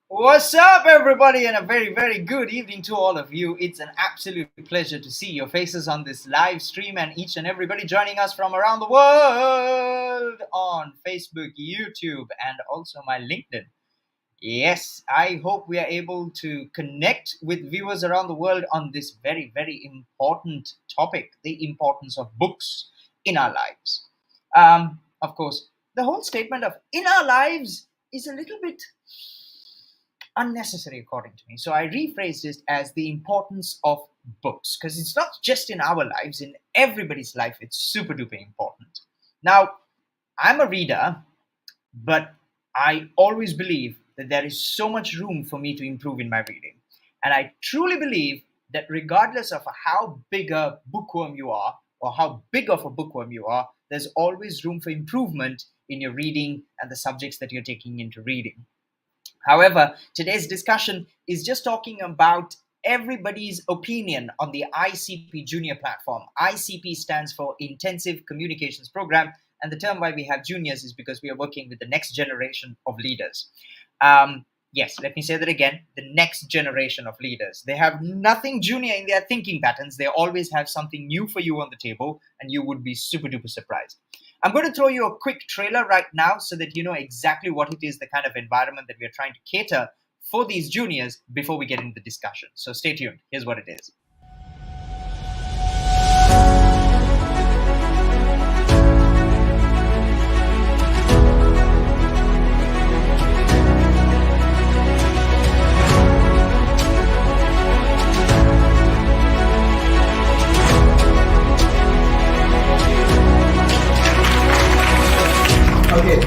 What's up, everybody, and a very, very good evening to all of you. It's an absolute pleasure to see your faces on this live stream and each and everybody joining us from around the world on Facebook, YouTube, and also my LinkedIn. Yes, I hope we are able to connect with viewers around the world on this very, very important topic, the importance of books in our lives. Of course, the whole statement of in our lives is a little bit unnecessary according to me. So I rephrased it as the importance of books, because it's not just in our lives, in everybody's life, it's super duper important. Now, I'm a reader, but I always believe that there is so much room for me to improve in my reading. And I truly believe that regardless of how big a bookworm you are, or how big of a bookworm you are, there's always room for improvement in your reading and the subjects that you're taking into reading. However, today's discussion is just talking about everybody's opinion on the ICP Junior platform. ICP stands for Intensive Communications Program, and the term why we have juniors is because we are working with the next generation of leaders. Yes, let me say that again, the next generation of leaders. They have nothing junior in their thinking patterns. They always have something new for you on the table, and you would be super duper surprised. I'm going to throw you a quick trailer right now so that you know exactly what it is, the kind of environment that we are trying to cater for these juniors before we get into the discussion. So stay tuned. Here's what it is. Okay.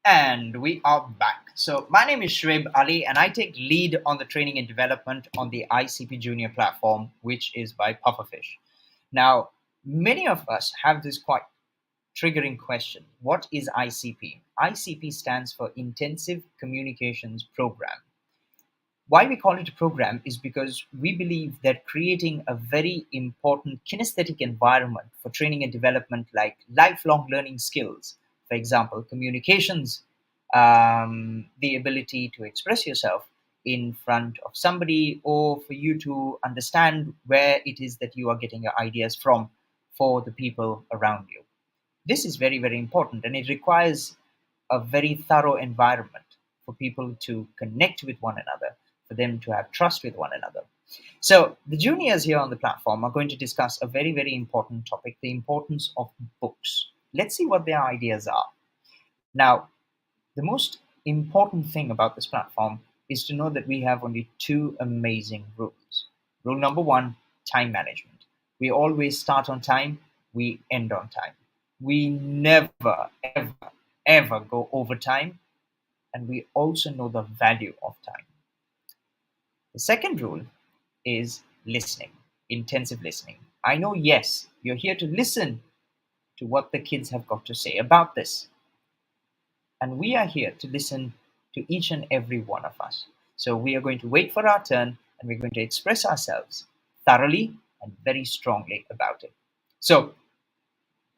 And we are back. So my name is Shweb Ali, and I take lead on the training and development on the ICP Junior platform, which is by Pufferfish. Now, many of us have this quite triggering question. What is ICP? ICP stands for Intensive Communications Program. Why we call it a program is because we believe that creating a very important kinesthetic environment for training and development, like lifelong learning skills, for example, communications, the ability to express yourself in front of somebody, or for you to understand where it is that you are getting your ideas from for the people around you. This is very, very important, and it requires a very thorough environment for people to connect with one another, for them to have trust with one another. So, the juniors here on the platform are going to discuss a very, very important topic, the importance of books. Let's see what their ideas are. Now, the most important thing about this platform is to know that we have only two amazing rules. Rule number one, time management. We always start on time, we end on time. We never, ever, ever go over time, and we also know the value of time. The second rule is listening, intensive listening. I know, yes, you're here to listen to what the kids have got to say about this. And we are here to listen to each and every one of us. So we are going to wait for our turn, and we're going to express ourselves thoroughly and very strongly about it. So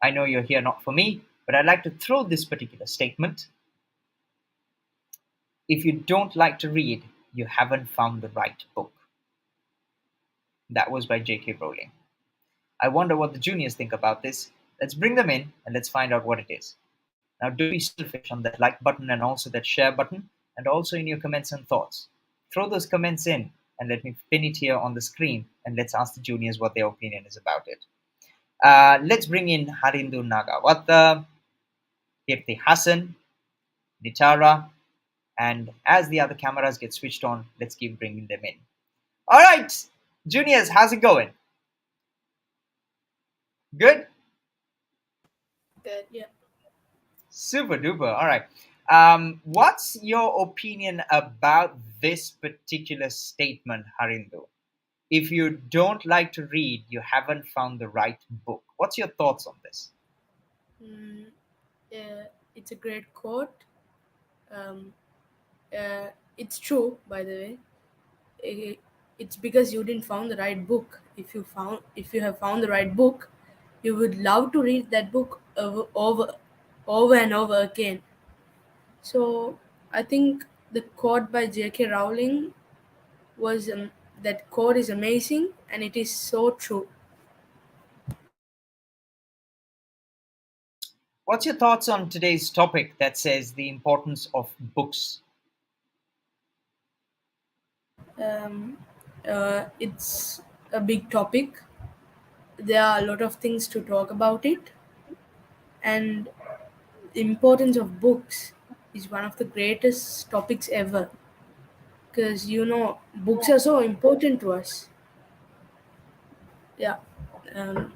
I know you're here not for me, but I'd like to throw this particular statement. If you don't like to read, you haven't found the right book. That was by J.K. Rowling. I wonder what the juniors think about this. Let's bring them in and let's find out what it is. Now, don't be selfish on that like button and also that share button, and also in your comments and thoughts. Throw those comments in and let me pin it here on the screen, and let's ask the juniors what their opinion is about it. Let's bring in Harindu Nagawata, Kirti Hassan, Nitara, and as the other cameras get switched on, let's keep bringing them in. All right, juniors, how's it going? Good? Good. Yeah. Super duper. All right. What's your opinion about this particular statement, Harindu? If you don't like to read, you haven't found the right book. What's your thoughts on this? Mm, it's a great quote. Um, it's true, by the way. I- It's because you didn't found the right book. If you have found the right book, you would love to read that book over and over again. So I think the quote by J.K. Rowling was that quote is amazing and it is so true. What's your thoughts on today's topic that says the importance of books? Um, it's a big topic. There are a lot of things to talk about it, and the importance of books is one of the greatest topics ever. Because books are so important to us. Yeah, um,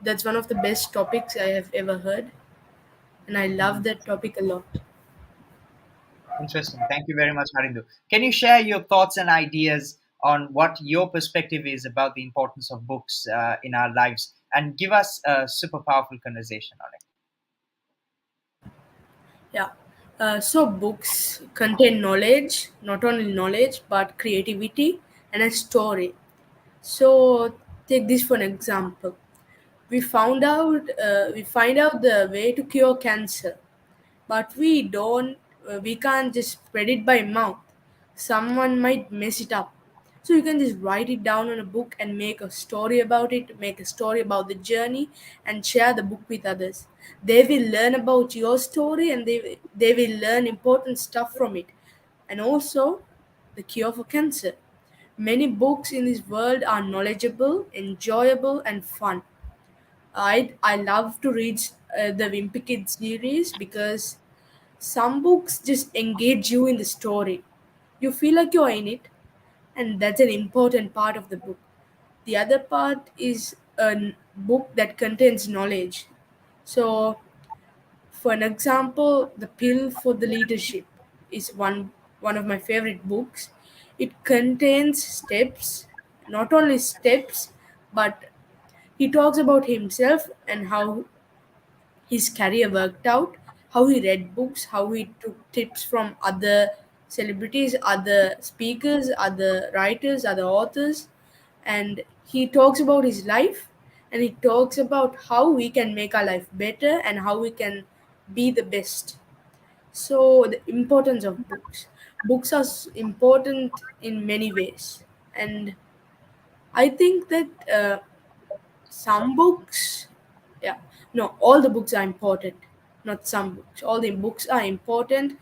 that's one of the best topics I have ever heard, and I love Mhm. that topic a lot. Interesting. Thank you very much, Harindu. Can you share your thoughts and ideas on what your perspective is about the importance of books in our lives and give us a super powerful conversation on it? Yeah. So books contain knowledge, not only knowledge but creativity and a story. So take this for an example. We find out the way to cure cancer, but we can't just spread it by mouth. Someone might mess it up, so you can just write it down on a book and make a story about it, make a story about the journey, and share the book with others. They will learn about your story, and they will learn important stuff from it. And also the cure for cancer. Many books in this world are knowledgeable, enjoyable, and fun. I love to read the Wimpy Kid series because some books just engage you in the story. You feel like you're in it, and that's an important part of the book. The other part is a book that contains knowledge. So, for an example, The Pill for the Leadership is one of my favorite books. It contains steps, not only steps, but he talks about himself and how his career worked out, how he read books, how he took tips from other celebrities, other speakers, other writers, other authors, and he talks about his life and he talks about how we can make our life better and how we can be the best. So, the importance of books. Books are important in many ways, and I think that some books, yeah, no, all the books are important, not some books. All the books are important.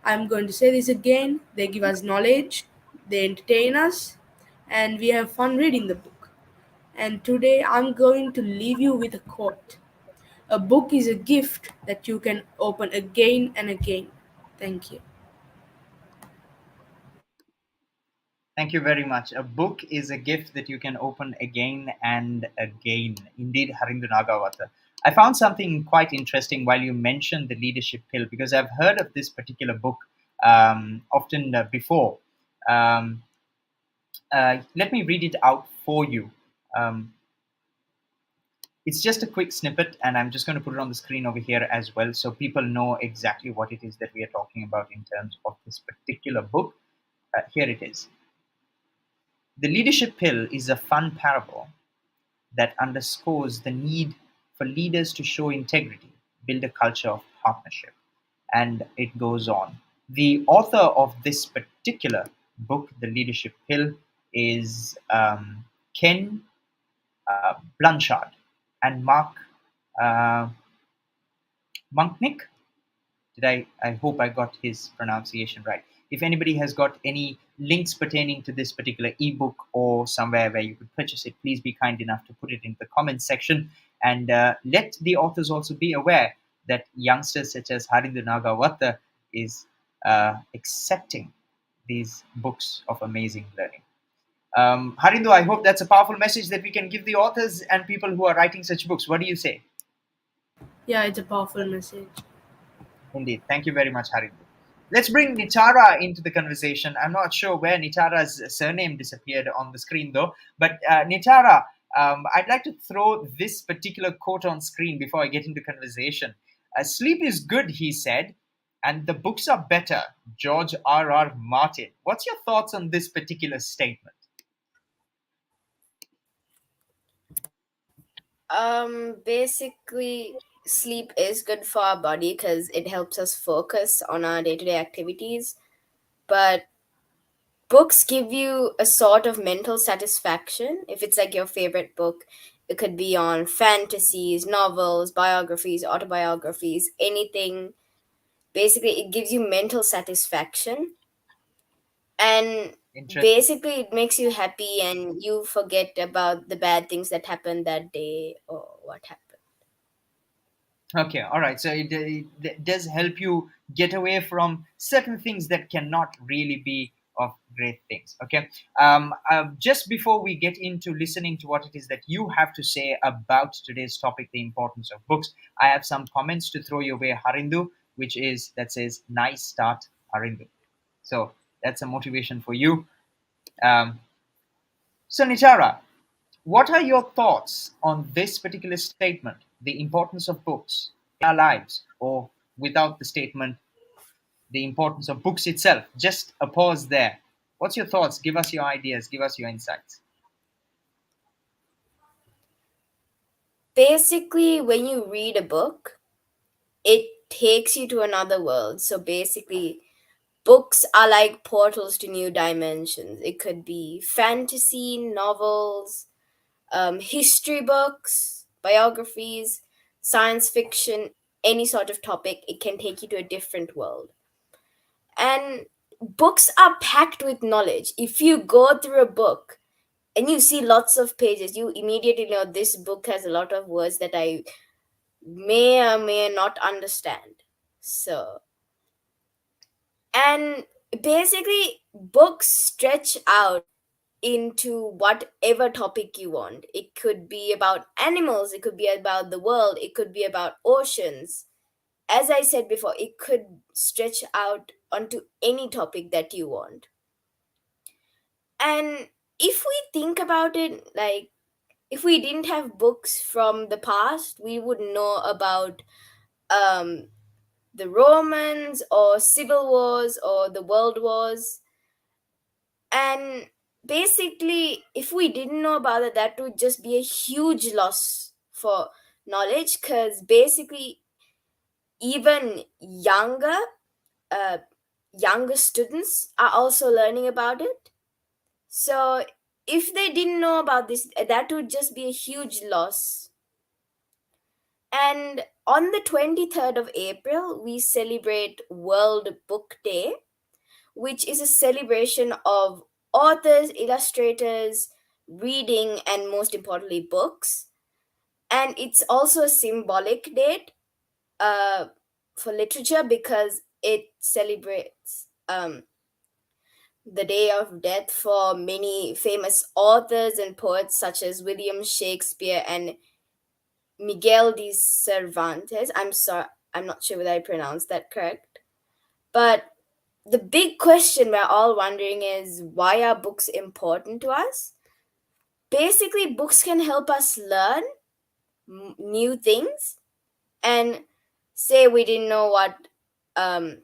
I'm going to say this again. They give us knowledge, they entertain us, and we have fun reading the book. And today I'm going to leave you with a quote. A book is a gift that you can open again and again. Thank you. Thank you very much. A book is a gift that you can open again and again. Indeed, Harindu Nagawata. I found something quite interesting while you mentioned the leadership pill because I've heard of this particular book often before. Um, let me read it out for you. Um, it's just a quick snippet, and I'm just going to put it on the screen over here as well so people know exactly what it is that we are talking about in terms of this particular book. Here it is. The leadership pill is a fun parable that underscores the need for leaders to show integrity, build a culture of partnership, and it goes on. The author of this particular book, The Leadership Pill, is Ken Blanchard and Mark uh, Monknick. I hope I got his pronunciation right. If anybody has got any links pertaining to this particular ebook or somewhere where you could purchase it, please be kind enough to put it in the comments section and let the authors also be aware that youngsters such as Harindu Nagawatha is accepting these books of amazing learning. Harindu, I hope that's a powerful message that we can give the authors and people who are writing such books. What do you say? Yeah, it's a powerful message. Indeed. Thank you very much, Harindu. Let's bring Nitara into the conversation. I'm not sure where Nitara's surname disappeared on the screen, though. But Nitara, I'd like to throw this particular quote on screen before I get into conversation. Sleep is good, he said, and the books are better. George R. R. Martin. What's your thoughts on this particular statement? Basically, sleep is good for our body because it helps us focus on our day-to-day activities. But books give you a sort of mental satisfaction. If it's like your favorite book, it could be on fantasies, novels, biographies, autobiographies, anything. Basically, it gives you mental satisfaction. And Interesting. basically, it makes you happy and you forget about the bad things that happened that day or what happened. Okay, all right. So it does help you get away from certain things that cannot really be of great things. Okay. Just before we get into listening to what it is that you have to say about today's topic, the importance of books, I have some comments to throw your way, Harindu, which is that says, "Nice start, Harindu." So that's a motivation for you. Um, so Nitara, what are your thoughts on this particular statement, the importance of books in our lives, or without the statement, the importance of books itself? Just a pause there. What's your thoughts? Give us your ideas, give us your insights. Basically, when you read a book, it takes you to another world. So basically, books are like portals to new dimensions. It could be fantasy, novels, history books, biographies, science fiction, any sort of topic. It can take you to a different world. And books are packed with knowledge. If you go through a book and you see lots of pages, you immediately know this book has a lot of words that I may or may not understand. So, and basically, books stretch out into whatever topic you want. It could be about animals, it could be about the world, it could be about oceans. As I said before, it could stretch out onto any topic that you want. And if we think about it, like if we didn't have books from the past, we would know about um, the Romans or civil wars or the world wars. And basically, if we didn't know about it, that would just be a huge loss for knowledge because basically, even uh, younger students are also learning about it. So if they didn't know about this, that would just be a huge loss. And on the 23rd of April, we celebrate World Book Day, which is a celebration of authors, illustrators, reading, and most importantly, books. And it's also a symbolic date uh, for literature because it celebrates the day of death for many famous authors and poets such as William Shakespeare and Miguel de Cervantes. I'm sorry, I'm not sure whether I pronounced that correct. But the big question we're all wondering is why are books important to us? Basically, books can help us learn new things. And say we didn't know what um,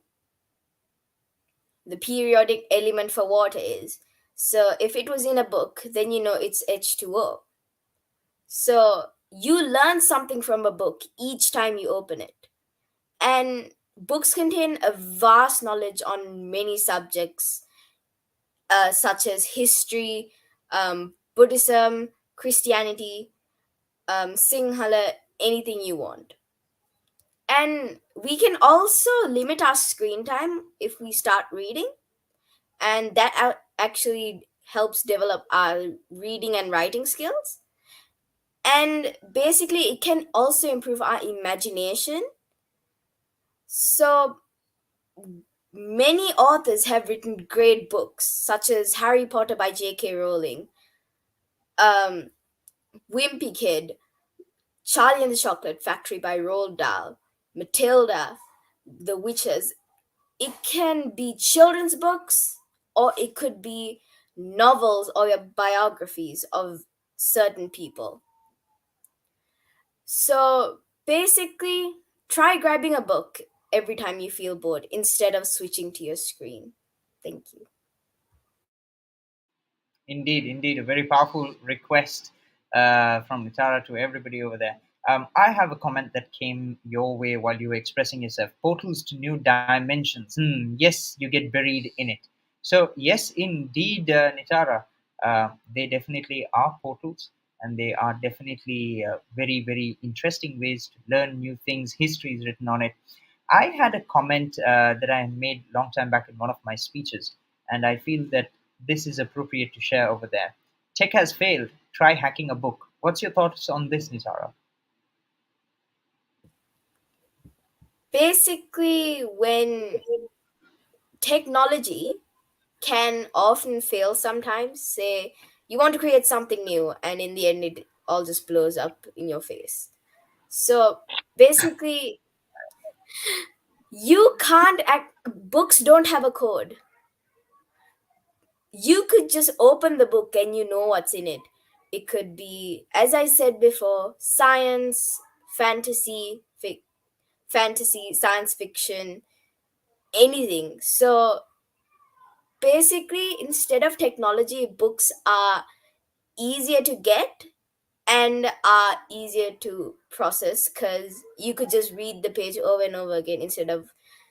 the periodic element for water is. So if it was in a book, then you know it's H2O. So you learn something from a book each time you open it. And books contain a vast knowledge on many subjects, such as history, Buddhism, Christianity, Sinhala, anything you want. And we can also limit our screen time if we start reading, and that actually helps develop our reading and writing skills. And basically, it can also improve our imagination. So, many authors have written great books, such as Harry Potter by J.K. Rowling, um, Wimpy Kid, Charlie and the Chocolate Factory by Roald Dahl, Matilda, The Witches. It can be children's books, or it could be novels or your biographies of certain people. So basically, try grabbing a book every time you feel bored instead of switching to your screen. Thank you. Indeed, indeed, a very powerful request from Nitara to everybody over there. I have a comment that came your way while you were expressing yourself. Portals to new dimensions. Yes, you get buried in it. So, yes, indeed, Nitara, they definitely are portals, and they are definitely very, very interesting ways to learn new things. History is written on it. I had a comment that I made long time back in one of my speeches, and I feel that this is appropriate to share over there. Tech has failed. Try hacking a book. What's your thoughts on this, Nitara? Basically, when technology can often fail sometimes, say you want to create something new, and in the end, it all just blows up in your face. So basically, you can't act, books don't have a code. You could just open the book and you know what's in it. It could be, as I said before, science, fantasy, fantasy, science fiction, anything. So basically, instead of technology, books are easier to get and are easier to process because you could just read the page over and over again instead of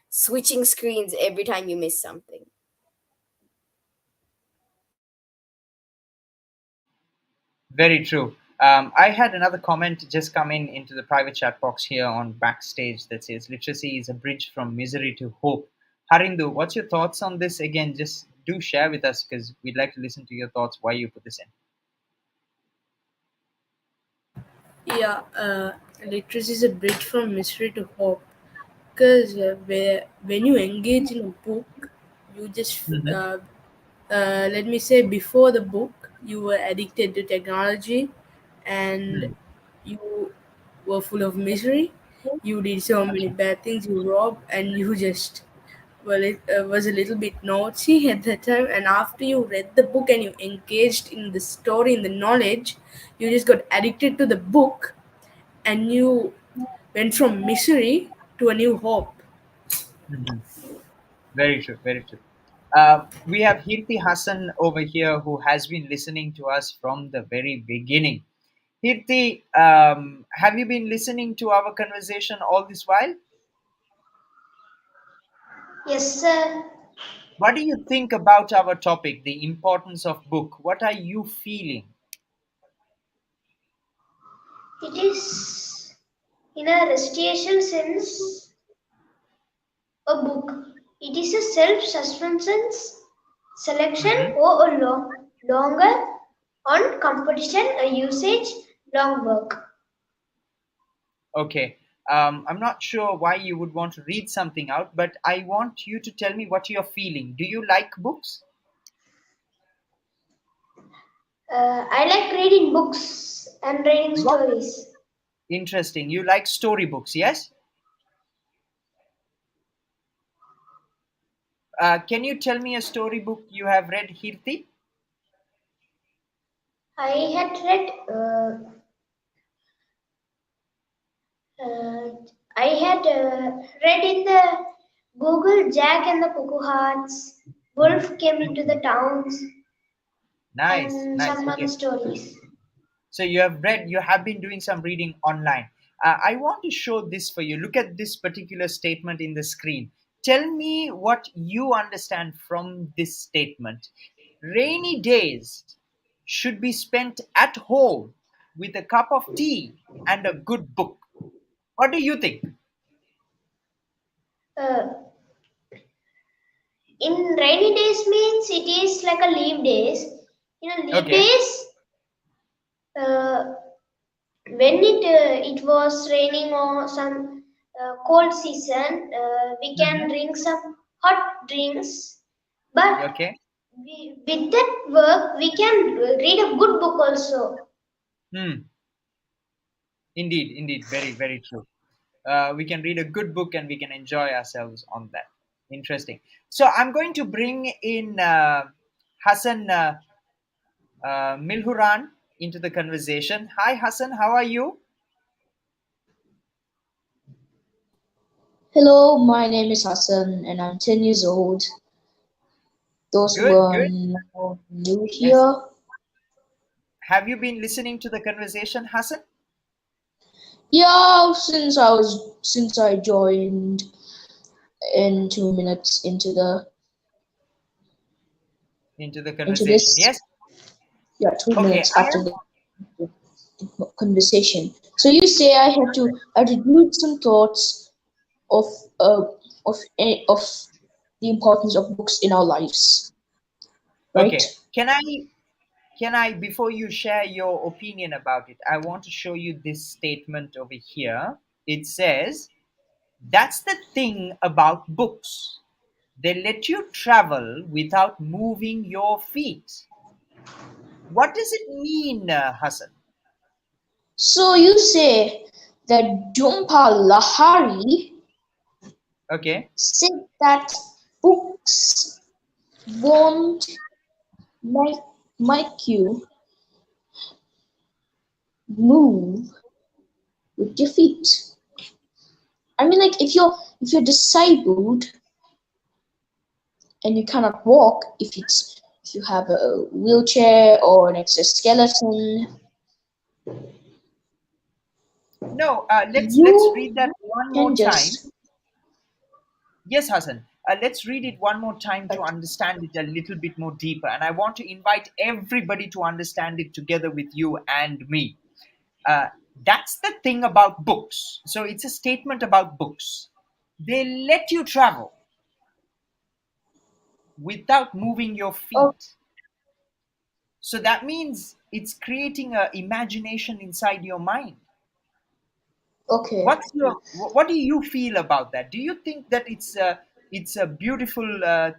switching screens every time you miss something. Very true. I had another comment just come in into the private chat box here on backstage that says literacy is a bridge from misery to hope. Harindu, what's your thoughts on this? Again, just do share with us because we'd like to listen to your thoughts why you put this in. Yeah, literacy is a bridge from mystery to hope. Because when you engage in a book, you just Mhm. let me say before the book, you were addicted to technology, and Mm. you were full of misery. You did so many bad things. You robbed, and you just was a little bit naughty at that time. And after you read the book and you engaged in the story, in the knowledge, you just got addicted to the book, and you went from misery to a new hope. Mhm. Very true, very true. We have Hirti Hassan over here who has been listening to us from the very beginning. Hirti, have you been listening to our conversation all this while? Yes, sir. What do you think about our topic, the importance of book? What are you feeling? It is, in a restoration sense, a book. It is a self-suspense selection Hmm. or a longer on competition, a usage, long work. Okay. I'm not sure why you would want to read something out, but I want you to tell me what you're feeling. Do you like books? I like reading books and reading What? stories. Interesting. You like storybooks, yes? Can you tell me a storybook you have read, Hirti? I had read uh, I had read in the Google Jack and the Cuckoo Hearts, Wolf came into the towns, Nice, and nice. some other Okay. stories. So you have been doing some reading online. I want to show this for you. Look at this particular statement in the screen. Tell me what you understand from this statement. Rainy days should be spent at home with a cup of tea and a good book. What do you think? Uh, in rainy days means it is like a leave days. In leave Okay. days, uh, when it was raining or some cold season, we can Hmm. drink some hot drinks. But Okay. with that work, we can read a good book also. Hmm. Indeed, indeed, very, very true. We can read a good book and we can enjoy ourselves on that. Interesting. So I'm going to bring in Hassan Milhuran into the conversation. Hi, Hassan. How are you? Hello, my name is Hassan and I'm 10 years old. Those who Good, are good. not new Yes. here, Have you been listening to the conversation, Hassan? yeah, since I joined in 2 minutes Into the into conversation. this, Yes. yeah, two Okay. minutes after the conversation. So you say I have to give some thoughts of uh of the importance of books in our lives, right? Okay. Can I before you share your opinion about it, I want to show you this statement over here. It says, "That's the thing about books. They let you travel without moving your feet." What does it mean, Hassan? So you say that Jhumpa Lahari Okay. said that books won't make, make you move with your feet. I mean, like if you're disabled and you cannot walk, if you have a wheelchair or an exoskeleton, No, let's you read that one more can time. just Yes, Hassan. Let's read it one more time to like understand it a little bit more deeper. And I want to invite everybody to understand it together with you and me. Uh, that's the thing about books. So it's a statement about books. They let you travel without moving your oh, feet. So that means it's creating a imagination inside your mind. okay, What do you feel about that? Do you think that it's a beautiful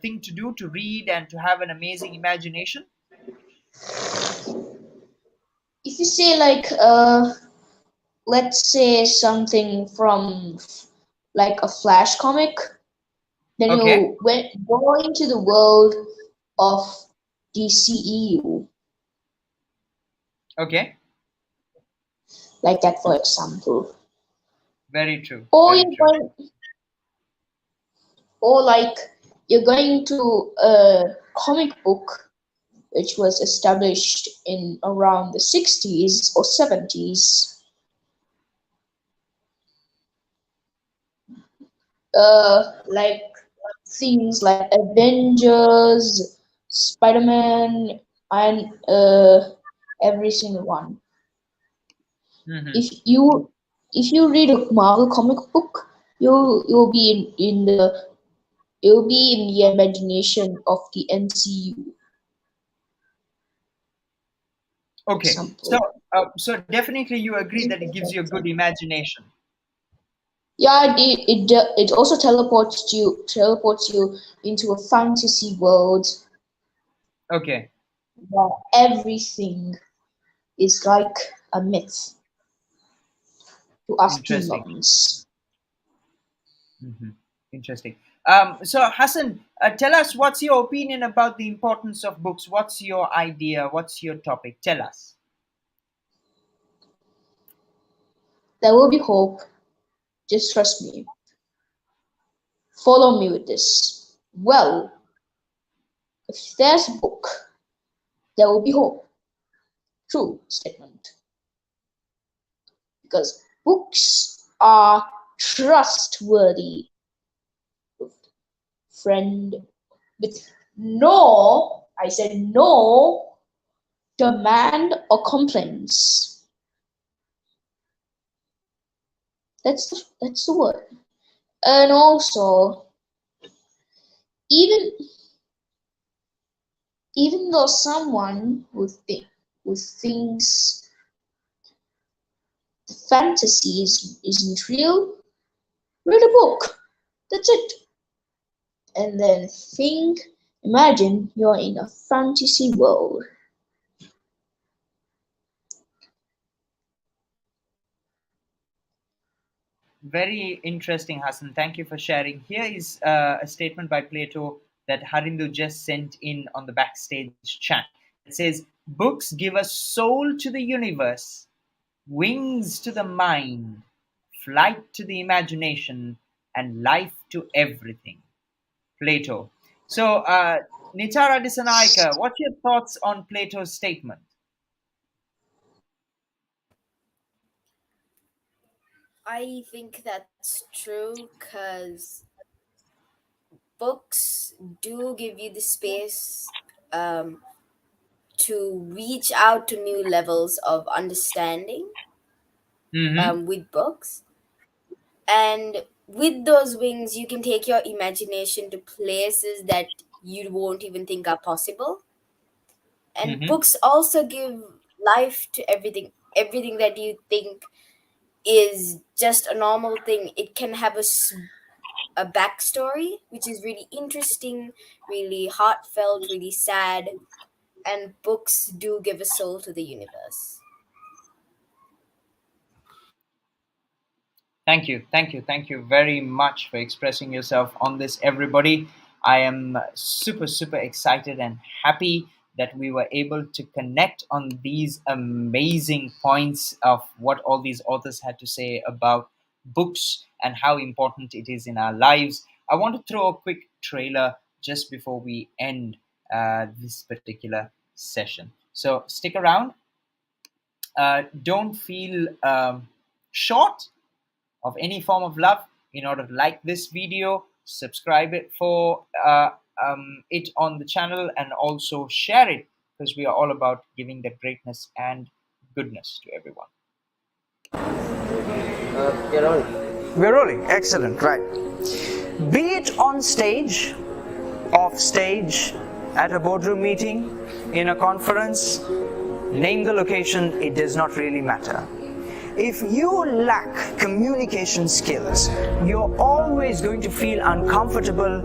thing to do, to read and to have an amazing imagination? if you say like let's say something from like a flash comic, then Okay. you went go into the world of DCEU, Okay. like that for example. Very true. Or Very you're true. going, or like you're going to a comic book which was established in around the 60s or 70s, like things like Avengers, Spider-Man, and every single one. Hmm. If you read a Marvel comic book, you'll be in the you'll be in the imagination of the MCU, for Okay. So, example. so definitely you agree that it gives you a good imagination. Yeah, it also teleports you into a fantasy world Okay. where everything is like a myth to us Interesting. humans. Hmm. Interesting. So, Hassan, tell us what's your opinion about the importance of books? What's your idea? What's your topic? Tell us. There will be hope. Just trust me. Follow me with this. Well, if there's a book, there will be hope. True statement. Because books are trustworthy. Friend with no, I said no demand or complaints. That's the word. And also, even even though someone who thinks the fantasy isn't real, read a book. That's it. And then imagine you're in a fantasy world. Very interesting, Hassan. Thank you for sharing. Here is a statement by Plato that Harindu just sent in on the backstage chat. It says, books give a soul to the universe, wings to the mind, flight to the imagination, and life to everything. Plato. So, Nitara Disanaika, what's your thoughts on Plato's statement? I think that's true because books do give you the space to reach out to new levels of understanding Mm-hmm. with books. And with those wings, you can take your imagination to places that you won't even think are possible. And Mm-hmm. books also give life to everything that you think is just a normal thing. It can have a backstory, which is really interesting, really heartfelt, really sad. And books do give a soul to the universe. Thank you, thank you, thank you very much for expressing yourself on this, everybody. I am super, super excited and happy that we were able to connect on these amazing points of what all these authors had to say about books and how important it is in our lives. I want to throw a quick trailer just before we end this particular session. So stick around. Don't feel short of any form of love. In order to like this video, subscribe it for it on the channel, and also share it, because we are all about giving that greatness and goodness to everyone. We're rolling. Excellent. Right. Be it on stage, off stage, at a boardroom meeting, in a conference, name the location, it does not really matter. If you lack communication skills, you're always going to feel uncomfortable,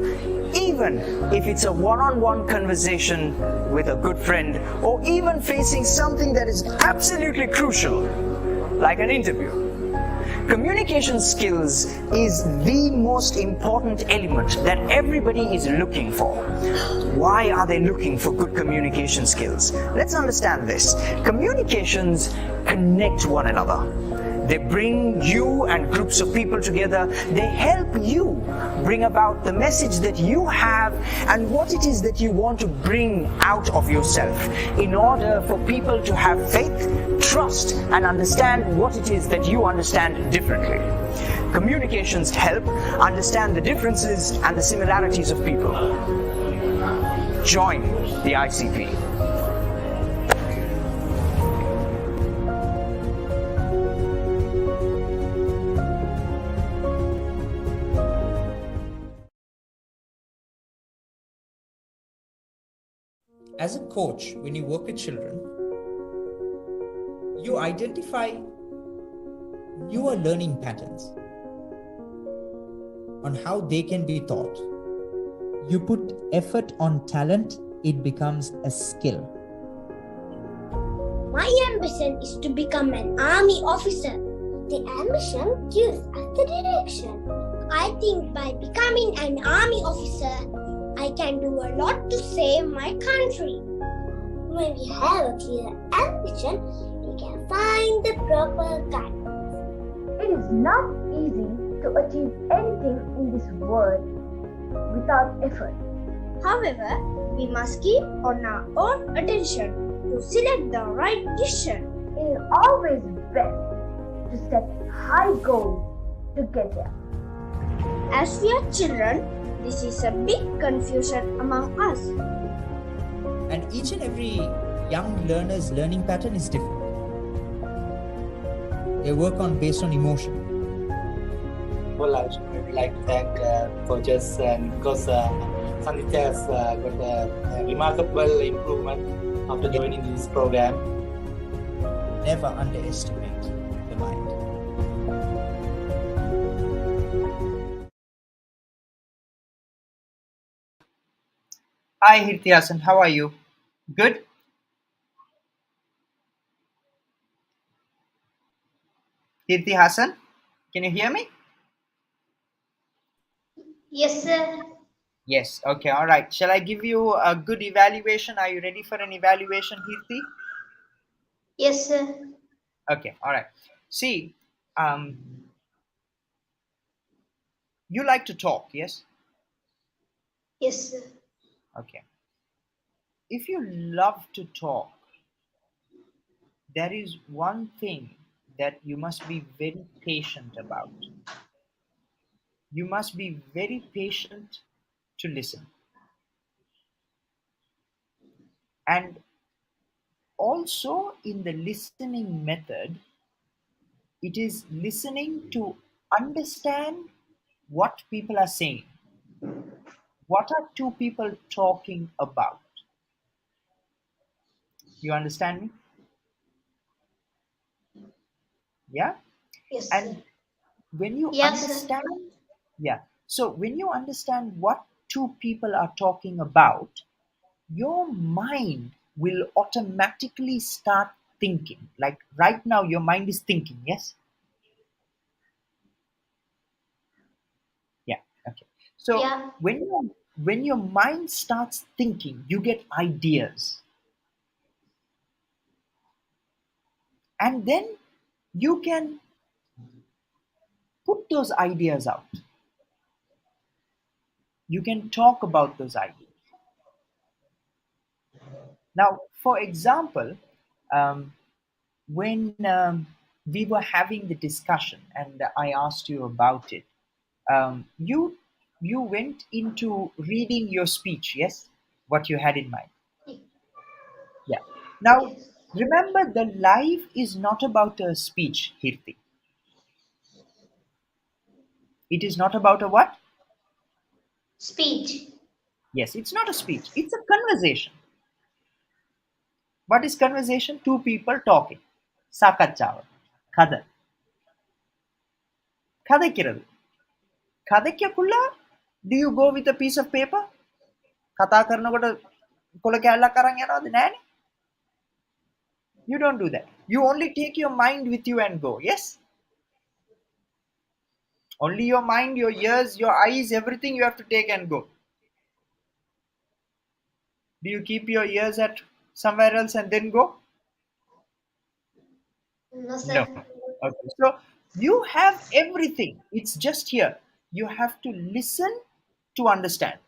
even if it's a one-on-one conversation with a good friend, or even facing something that is absolutely crucial, like an interview. Communication skills is the most important element that everybody is looking for. Why are they looking for good communication skills? Let's understand this. Communications connect one another. They bring you and groups of people together. They help you bring about the message that you have and what it is that you want to bring out of yourself, in order for people to have faith, trust, and understand what it is that you understand differently. Communications help understand the differences and the similarities of people. Join the ICP. As a coach, when you work with children, you identify newer learning patterns on how they can be taught. You put effort on talent, it becomes a skill. My ambition is to become an army officer. The ambition gives us the direction. I think by becoming an army officer, I can do a lot to save my country. When we have a clear ambition, we can find the proper guidance. It is not easy to achieve anything in this world without effort. However, we must keep on our own attention to select the right decision. It is always best to set high goals to get there. As we are children, this is a big confusion among us. And each and every young learners' learning pattern is different. They work on based on emotion. Well, I would like to thank coaches and because Sandhya has got a remarkable improvement after joining this program. Never underestimate the mind. Hi, Hirti Hassan. How are you? Good? Hirti Hassan, can you hear me? Yes, sir. Yes. Okay. All right. Shall I give you a good evaluation? Are you ready for an evaluation, Hirti? Yes, sir. Okay. All right. See, um, you like to talk, yes? Yes, sir. Okay. If you love to talk, there is one thing that you must be very patient about. You must be very patient to listen. And also, in the listening method, it is listening to understand what people are saying. What are two people talking about? You understand me? Yeah? Yes, sir. And when you Yes, sir. understand, yeah. So when you understand what two people are talking about, your mind will automatically start thinking. Like right now, your mind is thinking, yes? Yeah. Okay. So Yeah. when your mind starts thinking, you get ideas. And then you can put those ideas out. You can talk about those ideas. Now, for example, um, when we were having the discussion and I asked you about it, you went into reading your speech, yes, what you had in mind. Yeah. Now, Yes. remember, the life is not about a speech, Hirti. It is not about a what? Speech. Yes, it's not a speech. It's a conversation. What is conversation? Two people talking. Sakachava. Kada. Kadaikirathu. Kadaikyakulla, do you go with a piece of paper? කතා කරනකොට කොළ කෑල්ලක් අරන් යනවද? නෑනේ. You don't do that. You only take your mind with you and go. Yes? Only your mind, your ears, your eyes, everything you have to take and go. Do you keep your ears at somewhere else and then go? No, No. sir. Okay. So you have everything. It's just here. You have to listen to understand.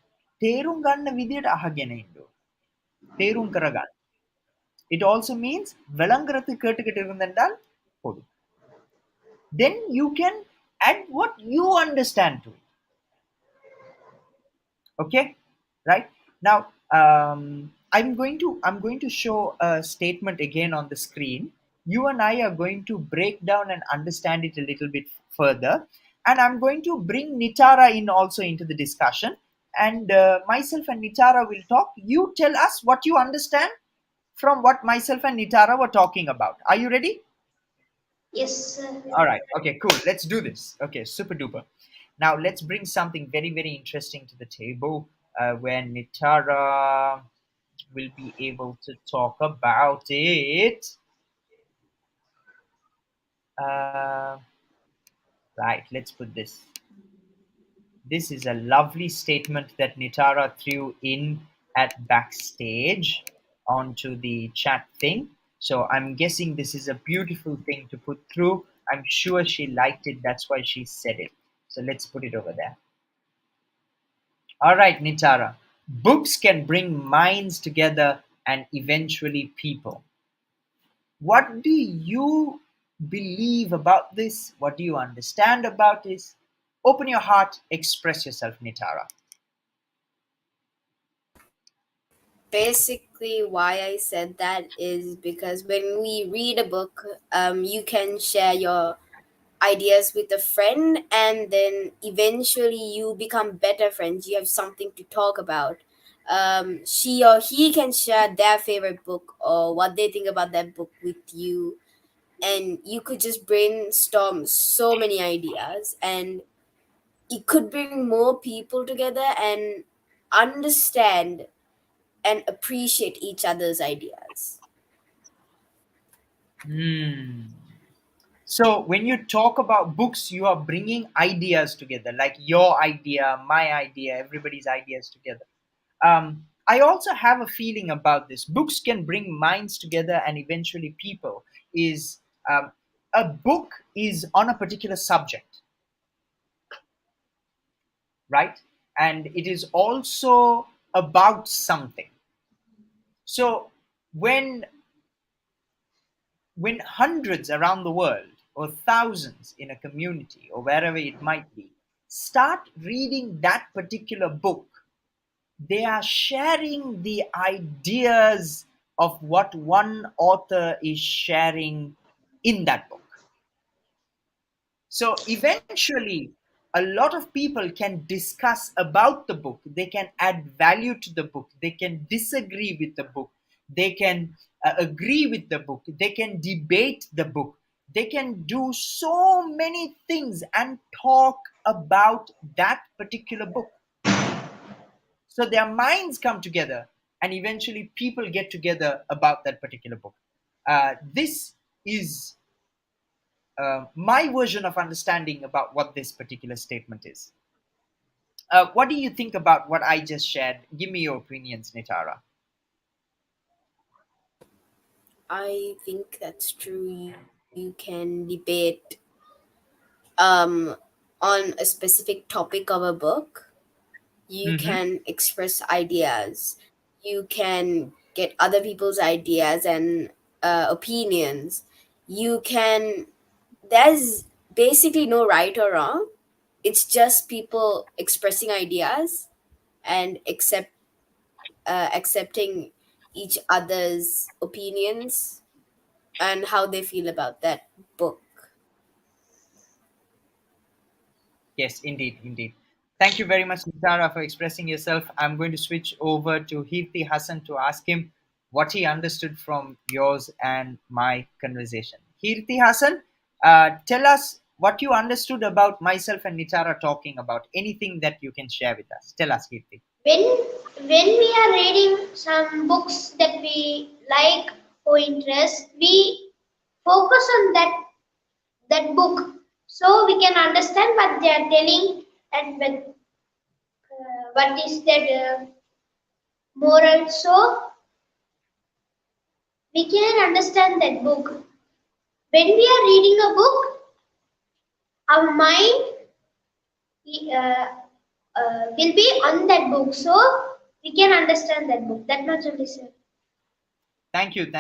තේරුම් ගන්න විදියට අහගෙන ඉන්න. තේරුම් කරගන්න. It also means விளங்குறது கேட்டுக்கிட்டு இருந்தென்றால் போதும். Then you can add what you understand to it. Okay, right? Now I'm going to show a statement again on the screen. You and I are going to break down and understand it a little bit further, and I'm going to bring Nitara in also into the discussion, and myself and Nitara will talk. You tell us what you understand from what myself and Nitara were talking about. Are you ready? Yes, sir. All right. Okay, cool. Let's do this. Okay, super duper. Now let's bring something very, very interesting to the table where Nitara will be able to talk about it. Uh, right, let's put this. This is a lovely statement that Nitara threw in at backstage onto the chat thing. So I'm guessing this is a beautiful thing to put through. I'm sure she liked it. That's why she said it. So let's put it over there. All right, Nitara. Books can bring minds together and eventually people. What do you believe about this? What do you understand about this? Open your heart, express yourself, Nitara. Basically, why I said that is because when we read a book, you can share your ideas with a friend, and then eventually you become better friends. You have something to talk about. She or he can share their favorite book or what they think about that book with you, and you could just brainstorm so many ideas, and it could bring more people together and understand and appreciate each other's ideas. Hmm. So when you talk about books, you are bringing ideas together, like your idea, my idea, everybody's ideas together. I also have a feeling about this. Books can bring minds together and eventually people. Is a book is on a particular subject, right? And it is also about something. So when when hundreds around the world or thousands in a community or wherever it might be start reading that particular book, they are sharing the ideas of what one author is sharing in that book. So eventually, a lot of people can discuss about the book. They can add value to the book. They can disagree with the book. They can agree with the book. They can debate the book. They can do so many things and talk about that particular book. So their minds come together, and eventually people get together about that particular book. This is my version of understanding about what this particular statement is. What do you think about what I just shared? Give me your opinions, Nitara. I think that's true. You can debate um, on a specific topic of a book. You Mm-hmm. can express ideas. You can get other people's ideas and opinions. You can, there's basically no right or wrong. It's just people expressing ideas and accepting each other's opinions and how they feel about that book. Yes, indeed, indeed. Thank you very much, Nitara, for expressing yourself. I'm going to switch over to Hirti Hassan to ask him what he understood from yours and my conversation. Hirti Hassan, tell us what you understood about myself and Nitara talking about. Anything that you can share with us. Tell us, Hirti. When we are reading some books that we like or interest, we focus on that book so we can understand what they are telling and what is that moral. So we can understand that book. When we are reading a book, our mind uh, will be on that book, so we can understand that book. That much only, sir. Thank you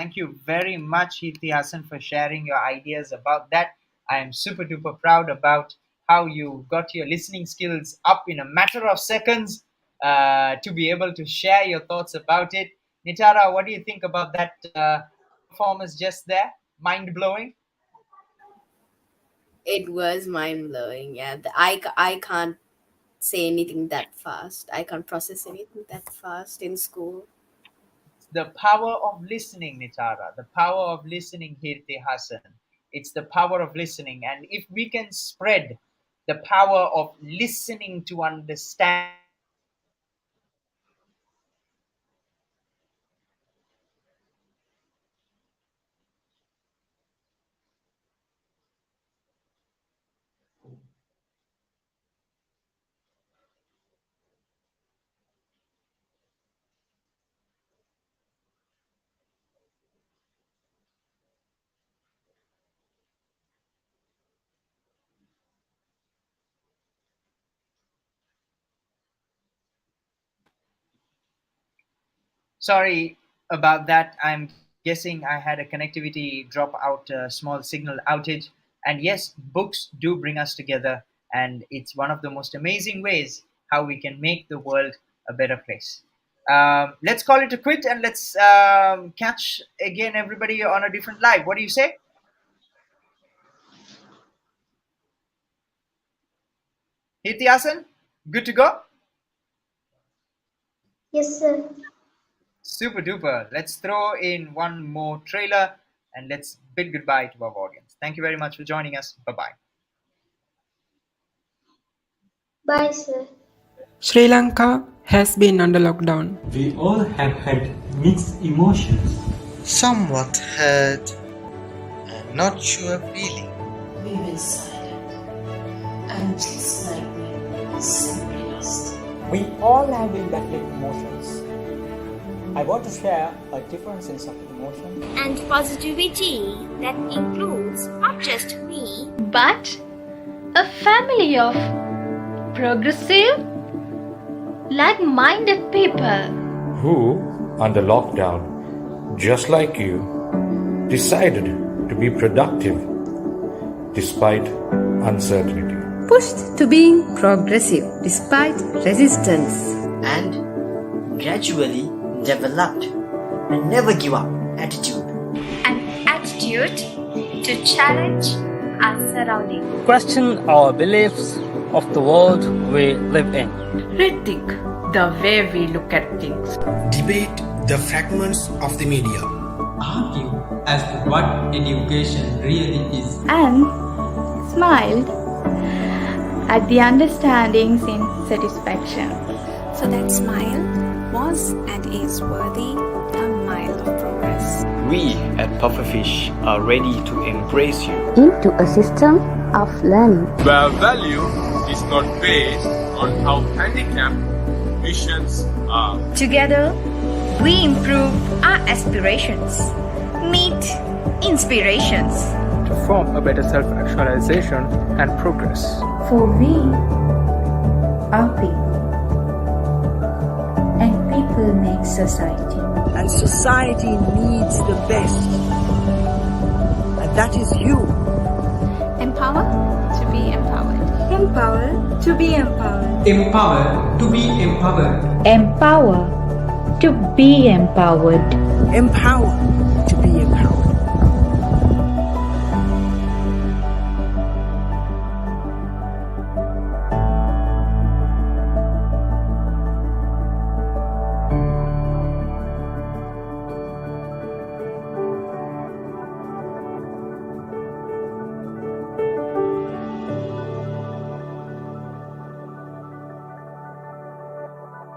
very much, Hirti Hassan, for sharing your ideas about that. I am super duper proud about how you got your listening skills up in a matter of seconds to be able to share your thoughts about it. Nitara, what do you think about that performance just there? Mind blowing? It was mind blowing. Yeah, I can't say anything that fast. I can't process anything that fast in school. The power of listening, Nitara, the power of listening, Hirti Hassan. It's the power of listening. And if we can spread the power of listening to understand, sorry about that. I'm guessing I had a connectivity drop out, a small signal outage. And yes, books do bring us together, and it's one of the most amazing ways how we can make the world a better place. let's call it a quit, and let's catch again everybody on a different live. What do you say? Hityasan, good to go? Yes, sir. Super duper. Let's throw in one more trailer and let's bid goodbye to our audience. Thank you very much for joining us. Bye-bye. Bye, sir. Sri Lanka has been under lockdown. We all have had mixed emotions. Somewhat hurt and not sure feeling. We were silent and just like me, simply lost. We all have been battling emotions. I want to share a different sense of emotion and positivity that includes not just me, but a family of progressive, like-minded people who, under lockdown, just like you, decided to be productive despite uncertainty. Pushed to being progressive despite resistance. And gradually developed a never give up attitude. An attitude to challenge our surroundings. Question our beliefs of the world we live in. Rethink the way we look at things. Debate the fragments of the media. Argue as to what education really is. And smiled at the understandings in satisfaction. So that smile was and is worthy a mile of progress. We at Pufferfish are ready to embrace you into a system of learning where value is not based on how handicapped visions are. Together, we improve our aspirations, meet inspirations to form a better self-actualization and progress. For we are people, and people make society. And society needs the best, and that is you. Empower to be empowered. Empower to be empowered. Empower to be empowered. Empower to be empowered. Empower to be empowered.